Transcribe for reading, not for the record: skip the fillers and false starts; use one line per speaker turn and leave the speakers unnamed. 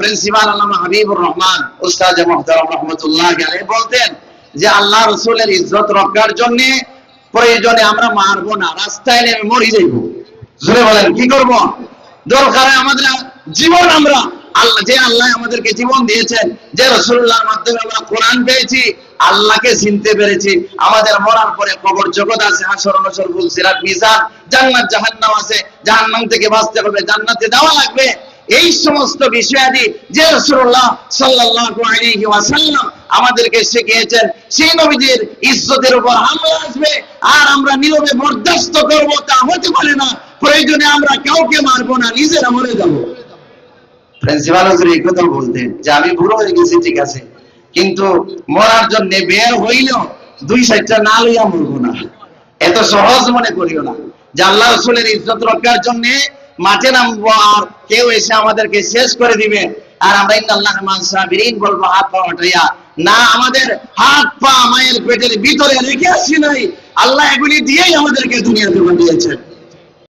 Principal আল্লামা হাবিবুর রহমান উস্তাদ মুহতারাম রাহমাতুল্লাহ আলাইহি বলতেন যে আল্লাহ রাসূলের ইজ্জত রক্ষার জন্য প্রয়োজনে আমরা মারবো না, রাস্তায় নেমে মরে যাইব। জোরে বলেন কি করব? দরকারে আমাদের জীবন আমরা আল্লাহ আমাদেরকে জীবন দিয়েছেন, যে রাসূলুল্লাহর মাধ্যমে আমরা কোরআন পেয়েছি, আল্লাহকে চিনতে পেরেছি। আমাদের মরার পরে কবর জগৎ আছে, হাসর নাসর ফুলসিরাত মিজান, জান্নাত জাহান্নাম আছে, জাহান্নাম থেকে বাঁচতে হবে, জান্নাতে যাওয়া লাগবে। এই সমস্ত বিষয়াদি যে রাসূলুল্লাহ সাল্লাল্লাহু আলাইহি ওয়াসাল্লাম আমাদেরকে শিখিয়েছেন, সেই নবীজির ইজ্জতের উপর হামলা আসবে আর আমরা নীরবে বরদাস্ত করব, তা হতে পারে না। প্রয়োজনে আমরা কাউকে মারবো না, নিজেরা মরে যাব। প্রিন্সিপাল হুজুর এই কথা বলতেন যে আমি বুড়ো হয়ে গেছি ঠিক আছে, কিন্তু মরার জন্য বের হইলেও দুই সাইডটা না লইয়া মরবো না। এত সহজ মনে করিও না যে আল্লাহ রাসূলের ইজ্জত রক্ষার জন্য মাঠে নামবো আর কেউ এসে আমাদেরকে শেষ করে দিবে আর আমরা ইন্নাল্লাহা মা'আস সাবিরিন বলবো হাত পা উঠাইয়া। না, আমাদের হাত পা মায়ের পেটের ভিতরে রেখে আসি নাই, আল্লাহ এগুলি দিয়েই আমাদেরকে দুনিয়াতে পাঠিয়েছেন।